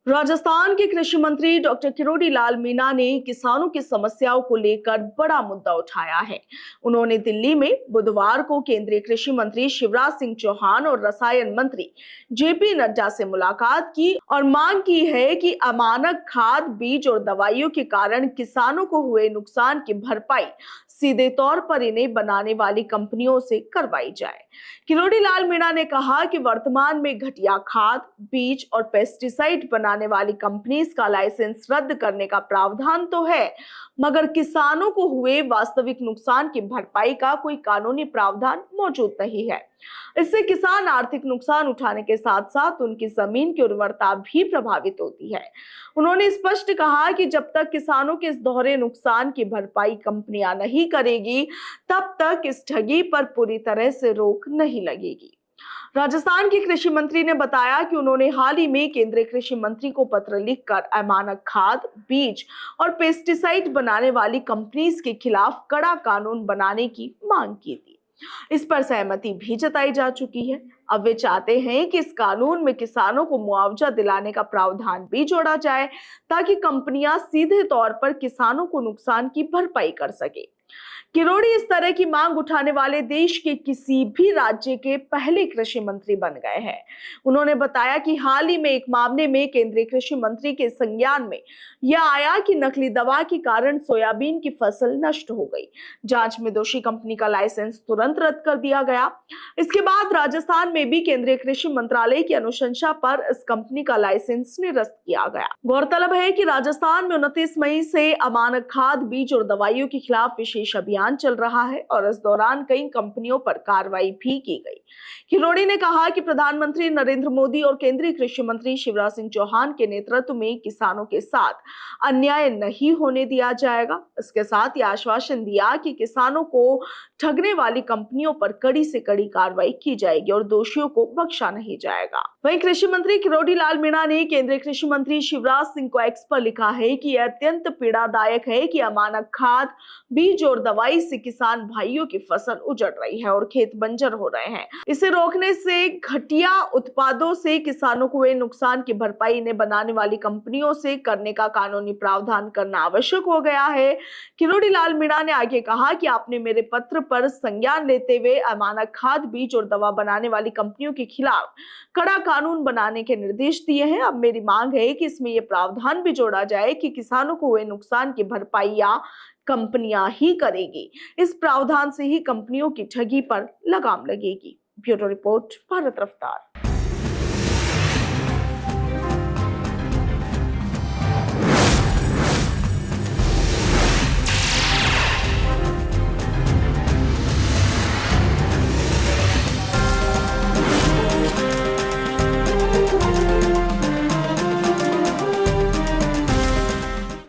राजस्थान के कृषि मंत्री डॉक्टर किरोड़ी लाल मीणा ने किसानों की समस्याओं को लेकर बड़ा मुद्दा उठाया है। उन्होंने दिल्ली में बुधवार को केंद्रीय कृषि मंत्री शिवराज सिंह चौहान और रसायन मंत्री जेपी नड्डा से मुलाकात की और मांग की है कि अमानक खाद, बीज और दवाइयों के कारण किसानों को हुए नुकसान की भरपाई सीधे तौर पर इन्हें बनाने वाली कंपनियों से करवाई जाए। किरोड़ी लाल मीणा ने कहा कि वर्तमान में घटिया खाद, बीज और पेस्टिसाइड बनाने वाली कंपनीज का लाइसेंस रद्द करने का प्रावधान तो है, मगर किसानों को हुए वास्तविक नुकसान की भरपाई का कोई कानूनी प्रावधान मौजूद नहीं है। इससे किसान आर्थिक नुकसान उठाने के साथ साथ उनकी जमीन की उर्वरता भी प्रभावित होती है। उन्होंने स्पष्ट कहा कि जब तक किसानों के इस दोहरे नुकसान की भरपाई कंपनियां नहीं करेगी, तब तक इस ठगी पर पूरी तरह से रोक नहीं लगेगी। राजस्थान के कृषि मंत्री ने बताया कि उन्होंने हाल ही में केंद्रीय कृषि मंत्री को पत्र लिखकर अमानक खाद, बीज और पेस्टिसाइड बनाने वाली कंपनीज के खिलाफ कड़ा कानून बनाने की मांग की थी। इस पर सहमति भी जताई जा चुकी है। अब वे चाहते हैं कि इस कानून में किसानों को मुआवजा दिलाने का प्रावधान भी जोड़ा जाए, ताकि कंपनियां सीधे तौर पर किसानों को नुकसान की भरपाई कर सके। किरोड़ी इस तरह की मांग उठाने वाले देश के किसी भी राज्य के पहले कृषि मंत्री बन गए हैं। उन्होंने बताया कि हाल ही में एक मामले में केंद्रीय कृषि मंत्री के संज्ञान में यह आया कि नकली दवा के कारण सोयाबीन की फसल नष्ट हो गई। जांच में दोषी कंपनी का लाइसेंस तुरंत रद्द कर दिया गया। इसके बाद राजस्थान में भी केंद्रीय कृषि मंत्रालय की अनुशंसा पर इस कंपनी का लाइसेंस निरस्त किया गया। गौरतलब है कि राजस्थान में 29 मई से अमानक खाद, बीज और दवाइयों के खिलाफ विशेष अभियान चल रहा है और इस दौरान कई कंपनियों पर कार्रवाई भी की गई। किरोड़ी ने कहा कि प्रधानमंत्री नरेंद्र मोदी और केंद्रीय कृषि मंत्री शिवराज सिंह चौहान के नेतृत्व में किसानों के साथ अन्याय नहीं होने दिया जाएगा। इसके साथ ही आश्वासन दिया कि किसानों को ठगने वाली कंपनियों पर कड़ी से कड़ी कार्रवाई की जाएगी और दोषियों को बख्शा नहीं जाएगा। वहीं कृषि मंत्री किरोड़ी लाल मीणा ने केंद्रीय कृषि मंत्री शिवराज सिंह को एक्स पर लिखा है कि यह अत्यंत पीड़ादायक है कि अमानक खाद, बीज और दवाई से किसान भाइयों की फसल उजड़ रही है और खेत बंजर हो रहे हैं। इसे रोकने से घटिया उत्पादों से किसानों को हुए नुकसान की भरपाई ने बनाने वाली कंपनियों से करने का कानूनी प्रावधान करना आवश्यक हो गया है। किरोड़ी लाल मीणा ने आगे कहा कि आपने मेरे पत्र पर संज्ञान लेते हुए अमानक खाद, बीज और दवा बनाने वाली कंपनियों के खिलाफ कड़ा कानून बनाने के निर्देश दिए हैं। अब मेरी मांग है कि इसमें यह प्रावधान भी जोड़ा जाए कि किसानों को हुए नुकसान की भरपाई या कंपनियां ही करेगी। इस प्रावधान से ही कंपनियों की ठगी पर लगाम लगेगी। ब्यूरो रिपोर्ट, भारत रफ्तार।